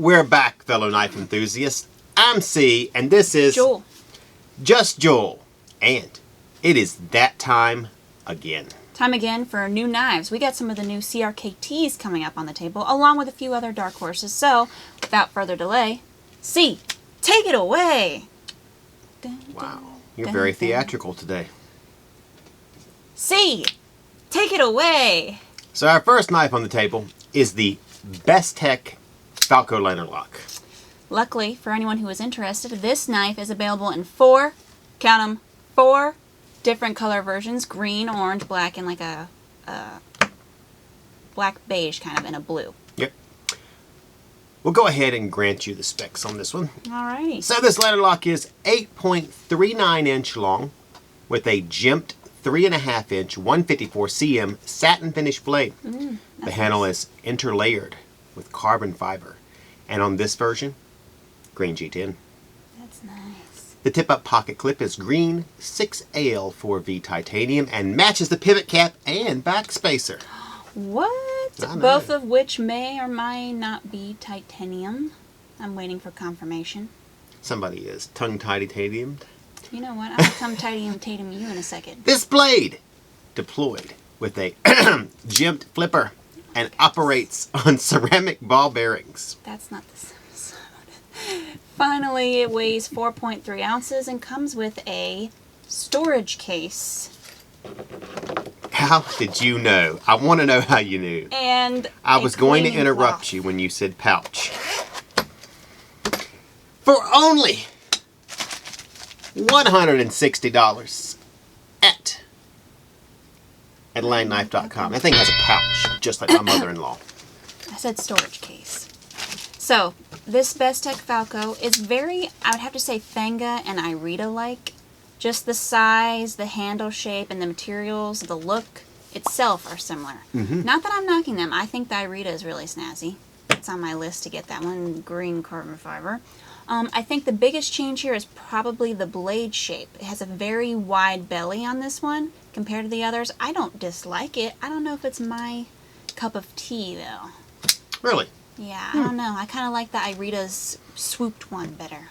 We're back, fellow knife enthusiasts. I'm Cee, and this is Jul. Just Jul. And it is that time again. Time again for new knives. We got some of the new CRKTs coming up on the table, along with a few other dark horses. So, without further delay, Cee, take it away. Wow, you're very theatrical today. Cee, take it away. So our first knife on the table is the Bestek Falco linerlock. Luckily, for anyone who is interested, this knife is available in four, count 'em, four different color versions: green, orange, black, and like a black beige kind of in a blue. Yep. We'll go ahead and grant you the specs on this one. Alrighty. So this linerlock is 8.39 inch long with a jimped 3.5 inch 154 cm satin finish blade. The handle is interlayered with carbon fiber. And on this version, green G10. That's nice. The tip-up pocket clip is green 6AL4V titanium and matches the pivot cap and back spacer. What? I know. Both of which may or may not be titanium. I'm waiting for confirmation. Somebody is tongue-titaniumed. You know what? I'll come titanium you in a second. This blade, deployed with a jimped flipper and operates on ceramic ball bearings. That's not this episode. Finally, it weighs 4.3 ounces and comes with a storage case. How did you know? I want to know how you knew. And I was going to cleaning interrupt cloth. you when you said pouch. For only $160 at LangKnife.com. That thing has a pouch, just like my mother-in-law. I said storage case. So, this Bestek Falco is very, I would have to say, Fanga and Irita-like. Just the size, the handle shape, and the materials, the look itself are similar. Not that I'm knocking them. I think the Irita is really snazzy. It's on my list to get that one, green carbon fiber. I think the biggest change here is probably the blade shape. It has a very wide belly on this one compared to the others. I don't dislike it. I don't know if it's my cup of tea, though. Really? Yeah, I don't know. I kind of like the Irita's swooped one better.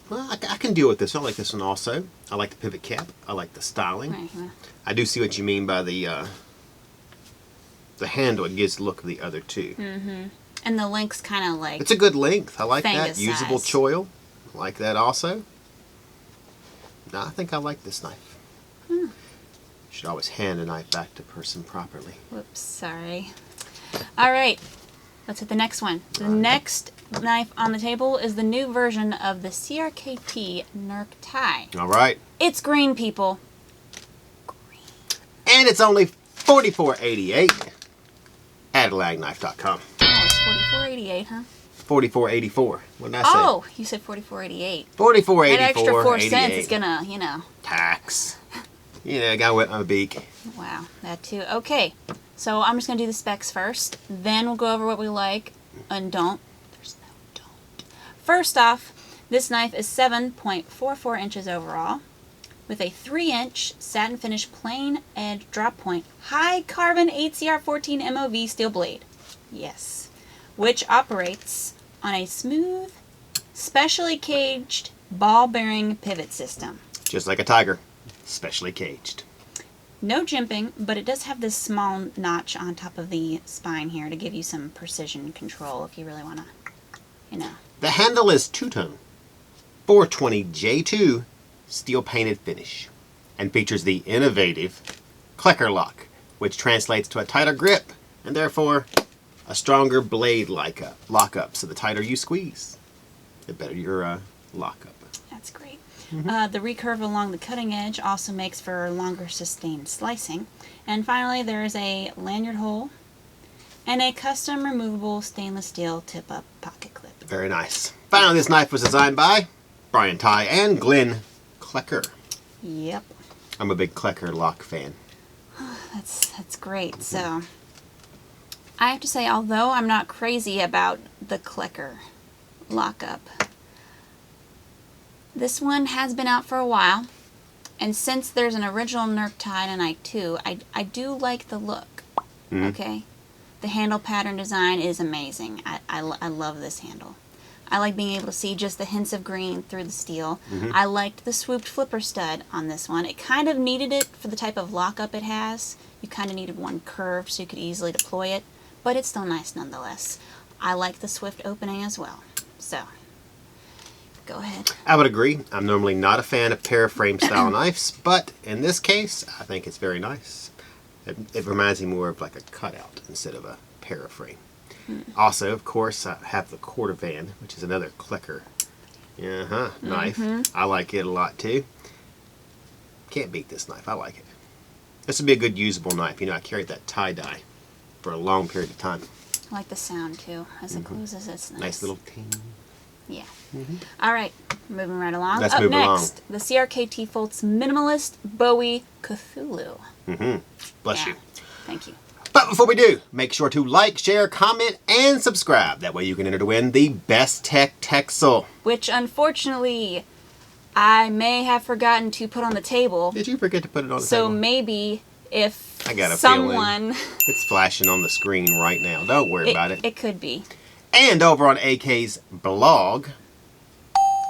Well, I can deal with this. I like this one also. I like the pivot cap. I like the styling. Right, yeah. I do see what you mean by the handle. It gives the look of the other two. And the link's kind of like... It's a good length. I like Fanga that. Usable size. choil. I like that also. No, I think I like this knife. Should always hand a knife back to person properly. Whoops, sorry. All right, let's hit the next one. The next knife on the table is the new version of the CRKT Nirk Tighe. All right. It's green, people. Green. And it's only $44.88 at LangKnife.com. Oh, it's $44.88, huh? $44.84. What did I say? Oh, you said $44.88. $44.84. That extra 4 cents is gonna, you know. Tax. You know, I gotta wet my beak. Wow, that too. Okay, so I'm just gonna do the specs first. Then we'll go over what we like and don't. There's no don't. First off, this knife is 7.44 inches overall, with a 3-inch satin finish plain edge drop point, high carbon 8CR14 MOV steel blade. Yes, which operates on a smooth, specially caged ball bearing pivot system. Just like a tiger. Specially caged. No jimping, but it does have this small notch on top of the spine here to give you some precision control if you really want to, you know. The handle is two-tone, 420 J2 steel painted finish, and features the innovative Klecker lock, which translates to a tighter grip and therefore a stronger blade lockup. So the tighter you squeeze, the better your lockup. That's great. The recurve along the cutting edge also makes for longer sustained slicing. And finally, there is a lanyard hole and a custom removable stainless steel tip-up pocket clip. Very nice. Finally, this knife was designed by Brian Tighe and Glenn Klecker. Yep. I'm a big Klecker lock fan. That's great. So, I have to say, although I'm not crazy about the Klecker lockup, this one has been out for a while, and since there's an original Nirk Tighe and I do like the look, okay? The handle pattern design is amazing. I love this handle. I like being able to see just the hints of green through the steel. I liked the swooped flipper stud on this one. It kind of needed it for the type of lockup it has. You kind of needed one curved so you could easily deploy it, but it's still nice nonetheless. I like the swift opening as well. So, go ahead. I would agree. I'm normally not a fan of paraframe style knives, but in this case, I think it's very nice. It reminds me more of like a cutout instead of a paraframe. Also, of course, I have the quarter van, which is another Klecker knife. I like it a lot too. Can't beat this knife. I like it. This would be a good usable knife. You know, I carried that tie-dye for a long period of time. I like the sound too. As it closes, it's nice. Nice little ting. Yeah. All right, moving right along. Let's Up move next, the CRKT Foltz Minimalist Bowie Cthulhu. Bless Yeah. you. Thank you. But before we do, make sure to like, share, comment, and subscribe. That way you can enter to win the Bestech Texel. Which, unfortunately, I may have forgotten to put on the table. Did you forget to put it on the So table? maybe if I got a someone... It's flashing on the screen right now. Don't worry about it. It could be. And over on AK's blog,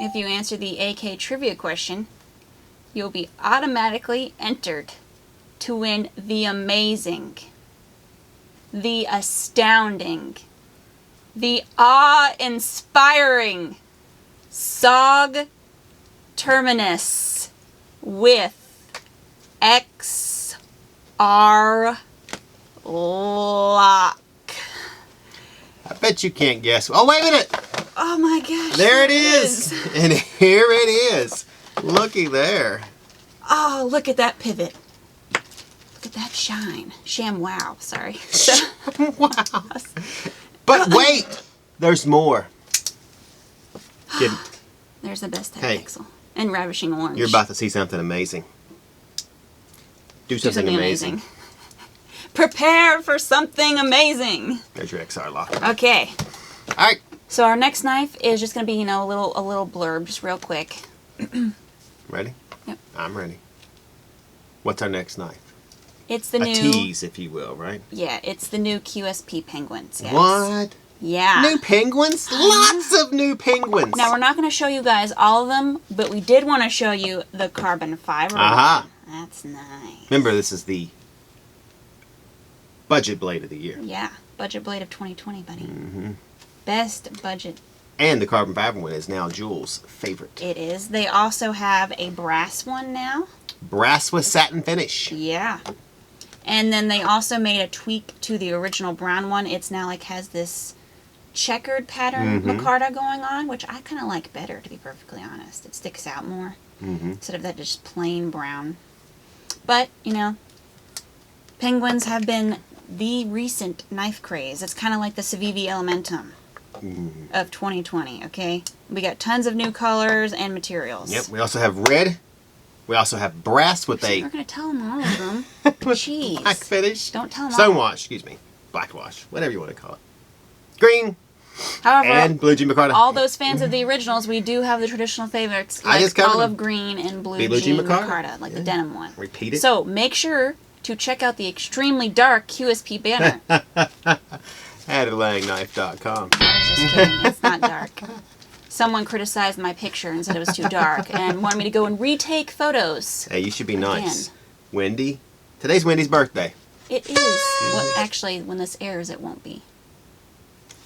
If you answer the AK trivia question, you'll be automatically entered to win the amazing, the astounding, the awe-inspiring SOG Terminus with XR lock. I bet you can't guess. Oh, wait a minute. Oh my gosh. There it is. And here it is. Looky there. Oh, look at that pivot. Look at that shine. Sham wow, sorry. So, Wow. But wait. There's more. there's the best Hey. pixel. And ravishing orange. You're about to see something amazing. Do something amazing. Prepare for something amazing. There's your XR lock. Okay. All right. So our next knife is just going to be, a little blurb, just real quick. Ready? Yep. I'm ready. What's our next knife? It's the A new... tease, if you will, right? Yeah, it's the new QSP Penguins. Guys. What? Yeah. New penguins? Lots of new penguins. Now, we're not going to show you guys all of them, but we did want to show you the carbon fiber. Aha. one. That's nice. Remember, this is the budget blade of the year. Yeah, budget blade of 2020, buddy. Best budget. And the carbon fiber one is now Jul's favorite. It is. They also have a brass one now. Brass with satin finish. Yeah. And then they also made a tweak to the original brown one. It's now has this checkered pattern micarta going on, which I kind of like better, to be perfectly honest. It sticks out more instead of that just plain brown. But, penguins have been the recent knife craze. It's kind of like the Civivi Elementum of 2020, okay? We got tons of new colors and materials. Yep, we also have red. We also have brass with We're a going to tell them all of them. Jeez. black finish. Don't tell them all. Stonewash, excuse me. Blackwash, whatever you want to call it. Green However, and blue jean micarta. all those fans of the originals, we do have the traditional favorites, I just like covered olive them. green and blue Blue jean jean micarta, like the denim one. Repeat it. So make sure to check out the extremely dark QSP banner. Adderlangknife.com. I was just kidding. It's not dark. Someone criticized my picture and said it was too dark and wanted me to go and retake photos. Hey, you should be nice. Again. Wendy. Today's Wendy's birthday. It is. Well, actually, when this airs, it won't be.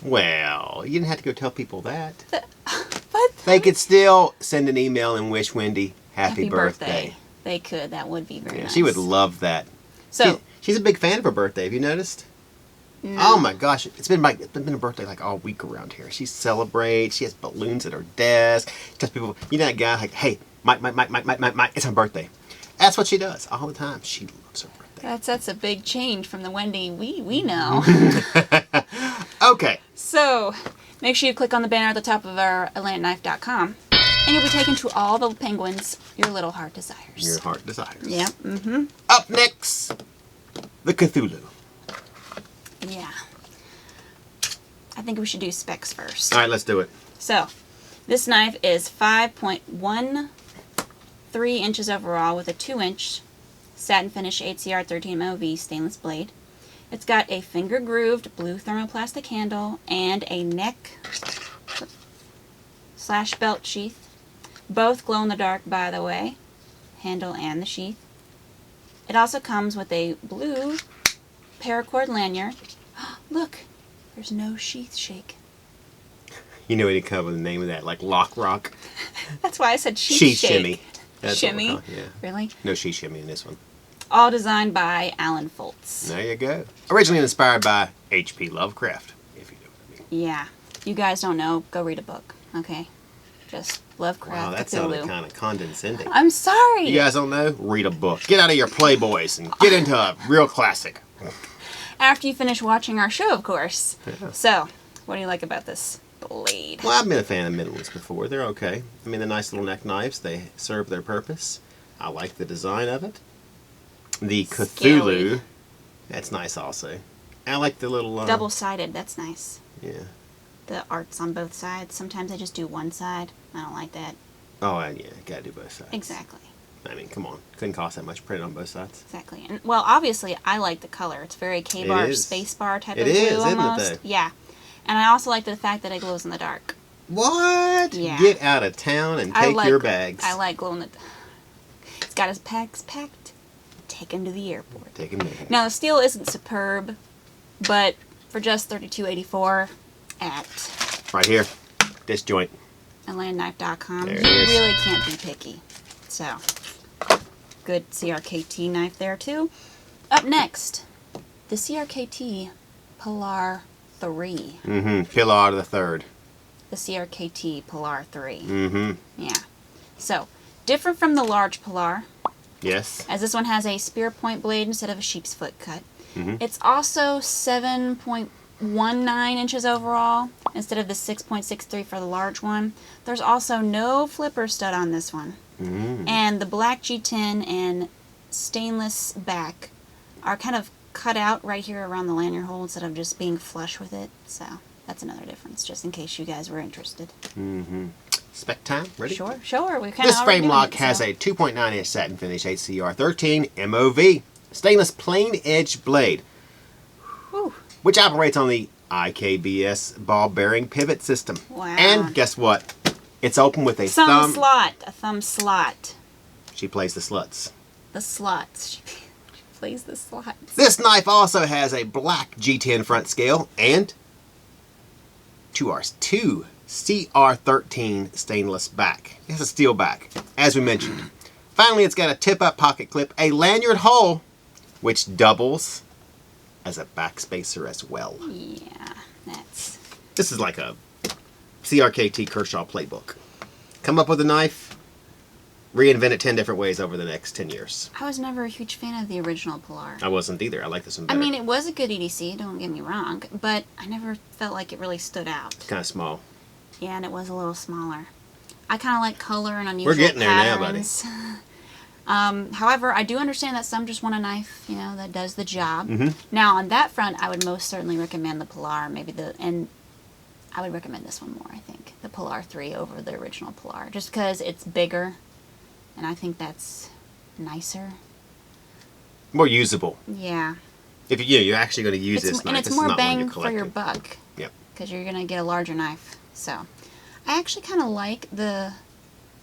Well, you didn't have to go tell people that. But They could still send an email and wish Wendy happy birthday. They could. That would be very Yeah, nice. she would love that. So, She's a big fan of her birthday. Have you noticed? no. Oh my gosh, it's been a birthday all week around here. She celebrates. She has balloons at her desk. She tells people, that guy hey, Mike, it's her birthday. That's what she does all the time. She loves her birthday. That's a big change from the Wendy we know. Okay. So, make sure you click on the banner at the top of our AtlantKnife.com, and you'll be taken to all the penguins your little heart desires. Your heart desires. Yep. Mm-hmm. Up next, the Cthulhu. Yeah. I think we should do specs first. All right, let's do it. So, this knife is 5.13 inches overall with a 2-inch satin finish HCR 13 MOV stainless blade. It's got a finger-grooved blue thermoplastic handle and a neck / belt sheath. Both glow-in-the-dark, by the way, handle and the sheath. It also comes with a blue paracord lanyard. Look, there's no sheath shake. You know, it come up with the name of that, like Lock Rock. That's why I said sheath Sheath shake. shimmy. That's Shimmy? what we're calling it, yeah. Really? No sheath shimmy in this one. All designed by Alan Foltz. There you go. Originally inspired by H.P. Lovecraft, if you know what I mean. Yeah. You guys don't know, go read a book, okay? Just Lovecraft, Wow, that Cthulhu. sounded kind of condescending. I'm sorry. You guys don't know? Read a book. Get out of your Playboys and get into a real classic. After you finish watching our show, of course. Yeah. So, what do you like about this blade? Well, I've been a fan of middle ones before. They're okay. I mean, they're nice little neck knives. They serve their purpose. I like the design of it. The Cthulhu, Scary. that's nice also. I like the little... Double-sided, that's nice. Yeah. The art's on both sides. Sometimes I just do one side. I don't like that. Oh, yeah, gotta do both sides. Exactly. I mean, come on. Couldn't cost that much to print on both sides. Exactly. And, well, obviously, I like the color. It's very K-bar, It is. space bar type It of blue is, isn't it, almost. though? Yeah. And I also like the fact that it glows in the dark. What? Yeah. Get out of town and take your bags. I like glow in the dark. It's got his bags packed. Take him to the airport. Take him there. Now, the steel isn't superb, but for just $32.84 at Right here. This joint. landknife.com, you There it is. really can't be picky. So, good CRKT knife there, too. Up next, the CRKT Pilar III. Mm-hmm. Pilar III. The CRKT Pilar III. Mm-hmm. Yeah. So, different from the large Pilar, Yes. as this one has a spear point blade instead of a sheep's foot cut. Mm-hmm. It's also 7.19 inches overall instead of the 6.63 for the large one. There's also no flipper stud on this one. Mm-hmm. And the black G10 and stainless back are kind of cut out right here around the lanyard hole instead of just being flush with it. So that's another difference, just in case you guys were interested. Mm-hmm. Spec time? Ready? Sure. We kind of This frame lock has a 2.9 inch satin finish HCR 13 MOV stainless plain edge blade, Whew. which operates on the IKBS ball bearing pivot system. Wow. And guess what? It's open with a Thumb thumb. slot. A thumb slot. She plays the sluts. The slots. She plays the slots. This knife also has a black G10 front scale and two CR13 stainless back. It has a steel back, as we mentioned. Finally, it's got a tip-up pocket clip, a lanyard hole, which doubles as a backspacer as well. Yeah, that's... This is like a CRKT Kershaw playbook. Come up with a knife, reinvent it 10 different ways over the next 10 years. I was never a huge fan of the original Pilar. I wasn't either. I like this one I better. mean, it was a good EDC, don't get me wrong, but I never felt like it really stood out. Kind of small. Yeah, and it was a little smaller. I kind of like color and unusual We're getting there now, buddy. patterns. However, I do understand that some just want a knife, you know, that does the job. Mm-hmm. Now, on that front, I would most certainly recommend the Pilar, and I would recommend this one more, I think. The Pilar III over the original Pilar, just because it's bigger, and I think that's nicer. More usable. Yeah. If you're actually going to use this knife, and it's this is more not one bang you're for your collecting. buck. Yep. Because you're going to get a larger knife. So, I actually kind of like the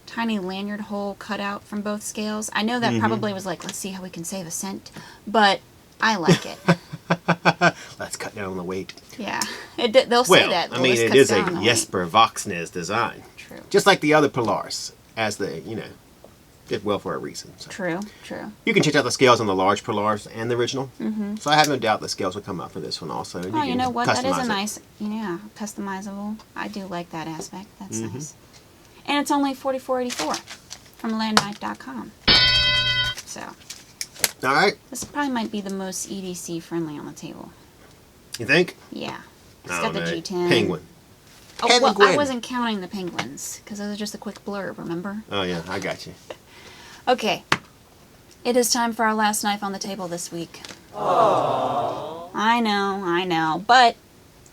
tiny lanyard hole cutout from both scales. I know that Mm-hmm. probably was like, let's see how we can save a cent, but I like it. Let's cut down on the weight. Yeah, they'll say Well, that. I The mean, list it cuts is a down on the weight. Jesper Voxnes design. True. Just like the other Pilars, as they, did well for a reason. So. True. You can check out the scales on the large Pilars and the original. Mm-hmm. So I have no doubt the scales will come up for this one also. Oh, you know what? That is customize a it. nice, customizable. I do like that aspect. That's Mm-hmm. nice. And it's only $44.84 from landknife.com. So, All right. this probably might be the most EDC friendly on the table. You think? Yeah. It's I got don't the know. G10. Penguin. Oh, well, I Penguin. wasn't counting the penguins, because those are just a quick blurb, remember? Oh, yeah. I got you. Okay. It is time for our last knife on the table this week. Aww. I know. But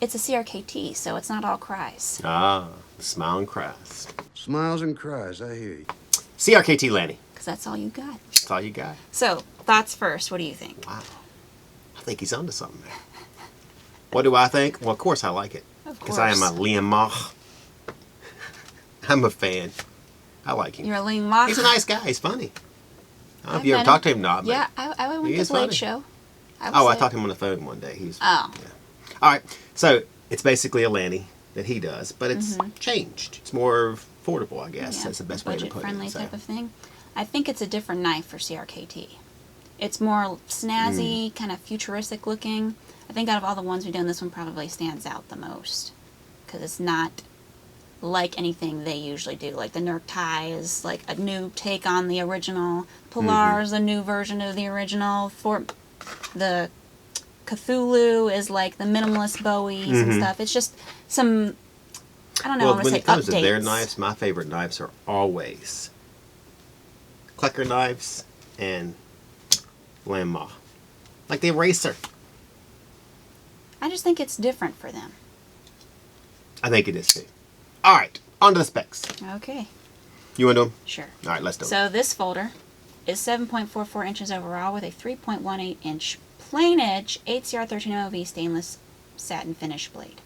it's a CRKT, so it's not all cries. Ah, the smile and cries. Smiles and cries, I hear you. CRKT Lanny. Because that's all you got. That's all you got. So, thoughts first. What do you think? Wow. think he's onto something there. What do I think? Well, of course I like it. Because I am a Liong Mah. I'm a fan. I like him. You're a Liong Mah? He's a nice guy. He's funny. I don't know if you ever talked to him or not. Yeah, I went to his late show. I talked to him on the phone one day. He's Oh. Yeah. All right. So it's basically a Lanny that he does, but it's changed. It's more affordable, I guess. That's the best way to put it. Budget-friendly type of thing. I think it's a different knife for CRKT. It's more snazzy, kind of futuristic looking. I think out of all the ones we've done, this one probably stands out the most. Because it's not like anything they usually do. Like the Nirk Tighe is like a new take on the original. Pilar is a new version of the original. For the Cthulhu is like the minimalist Bowies and stuff. It's just some, I don't know, I want to say updates. When it comes to their knives, my favorite knives are always Klecker knives and Liong Mah. Like the eraser. I just think it's different for them. I think it is too. All right, on to the specs. Okay. You want to do them? Sure. All right, let's do it. So this folder is 7.44 inches overall with a 3.18 inch plain edge 8CR13 MOV stainless satin finish blade.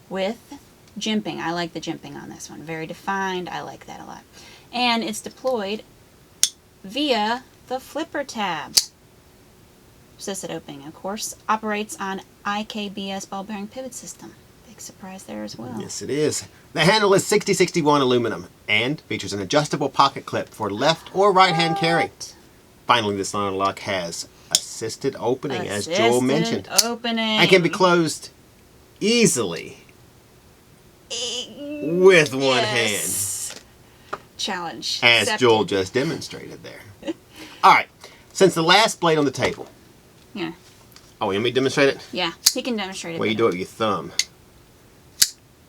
With jimping. I like the jimping on this one. Very defined. I like that a lot. And it's deployed via the flipper tab. Assisted opening, of course, operates on IKBS ball bearing pivot system. Big surprise there as well. Yes, it is. The handle is 6061 aluminum and features an adjustable pocket clip for left or right hand carry. Finally, this linerlock has assisted opening, as Joel mentioned. Opening. And can be closed easily with one hand. Challenge. As accepted. Joel just demonstrated there. All right. Since the last blade on the table. Yeah. Oh, you want me to demonstrate it? Yeah, he can demonstrate it. Well, you do it with your thumb.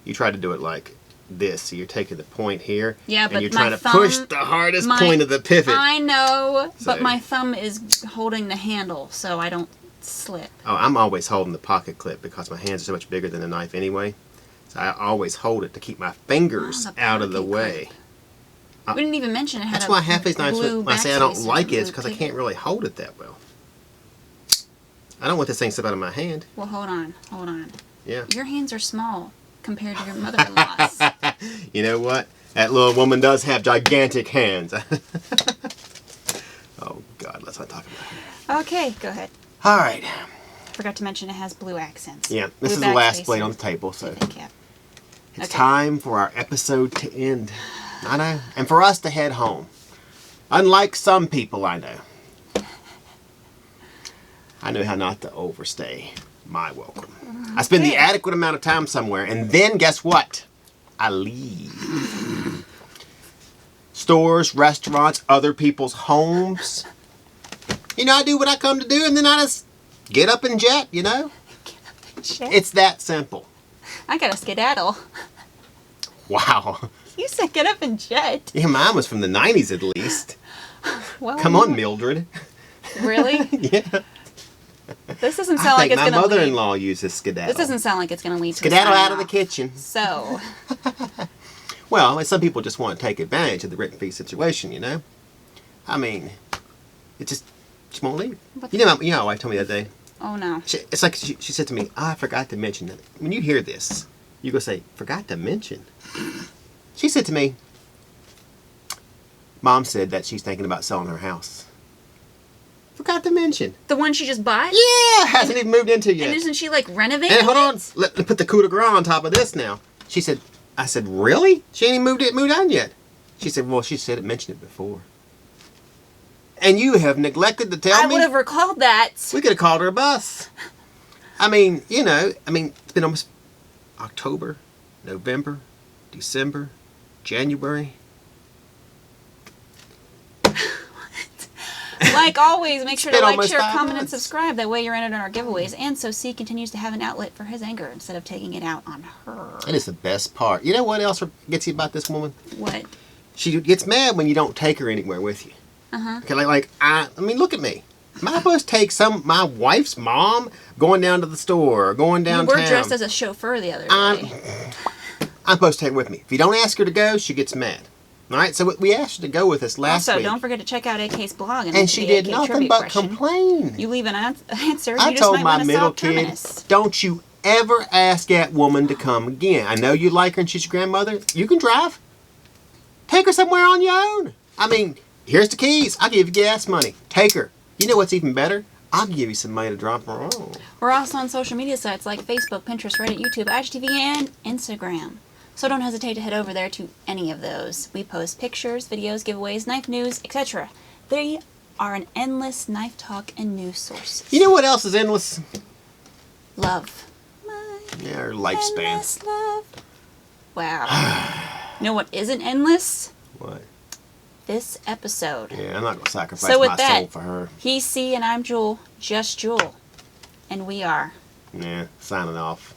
You try to do it like this. So you're taking the point here. Yeah, but and you're my trying to thumb, push the hardest point of the pivot. I know, but So- my thumb is holding the handle, so I don't slip. Oh, I'm always holding the pocket clip because my hands are so much bigger than the knife anyway. So I always hold it to keep my fingers the out of the pocket way. We didn't even mention it had That's a why half these knives, blue when I say I don't backspacer, like it, it's blue because I pivot. can't really hold it that well. I don't want this thing slip out of my hand. Well, hold on. Yeah. Your hands are small compared to your mother-in-law's. You know what? That little woman does have gigantic hands. Oh, God, let's not talk about it. Okay, go ahead. All right. Forgot to mention it has blue accents. Yeah, this Blue is the last backspacer. blade on the table, so Pivot cap. it's Okay. time for our episode to end. I know. And for us to head home. Unlike some people I know. I know how not to overstay my welcome. I spend the adequate amount of time somewhere, and then guess what? I leave. Stores, restaurants, other people's homes. You know, I do what I come to do, and then I just get up and jet, you know? Shit. It's that simple. I gotta skedaddle. Wow. You said get up and jet. Yeah, mine was from the 90s at least. Well, Come on, Mildred. Really? Yeah. This doesn't I sound like think it's my gonna lead. mother-in-law uses skedaddle. This doesn't sound like it's gonna lead to a Skedaddle out of the sign-off. kitchen. So, Well, some people just want to take advantage of the written fee situation, you know? I mean, it just won't leave. But- You know, my wife told me the other day, oh no. it's like she said to me, I forgot to mention that. When you hear this, you go say, forgot to mention. She said to me, Mom said that she's thinking about selling her house. Forgot to mention. The one she just bought? Yeah, hasn't even moved into yet. And isn't she like renovating? And hold on, it? let me put the coup de grace on top of this now. She said, I said, really? She ain't even moved on yet. She said, well, she said it mentioned it before. And you have neglected to tell I me. would have recalled that. We could have called her a bus. I mean, you know, it's been almost October, November, December, January. Like always, make sure to been like, almost share, 5 comment, and months. subscribe. That way you're entered in our giveaways. And so C continues to have an outlet for his anger instead of taking it out on her. That is the best part. You know what else gets you about this woman? What? She gets mad when you don't take her anywhere with you. Uh-huh. Okay, I mean, look at me. Am I supposed to take my wife's mom going down to the store or going You downtown? were dressed as a chauffeur the other day. I'm supposed to take her with me. If you don't ask her to go, she gets mad. All right, so we asked her to go with us last Also, week. don't forget to check out AK's blog. And she did nothing but complain. You leave an answer. I you just told might my win a middle soft kid, terminus. don't you ever ask that woman to come again. I know you like her and she's your grandmother. You can drive. Take her somewhere on your own. I mean, here's the keys. I'll give you gas money. Take her. You know what's even better? I'll give you some money to drop her on. We're also on social media sites like Facebook, Pinterest, Reddit, YouTube, IGTV, and Instagram. So don't hesitate to head over there to any of those. We post pictures, videos, giveaways, knife news, etc. They are an endless knife talk and news sources. You know what else is endless? Love. My Yeah, her lifespan. endless love. Wow. You know what isn't endless? What? This episode. Yeah, I'm not going to sacrifice So with my that, soul for her. He's Cee and I'm Jul, just Jul. And we are Yeah, signing off.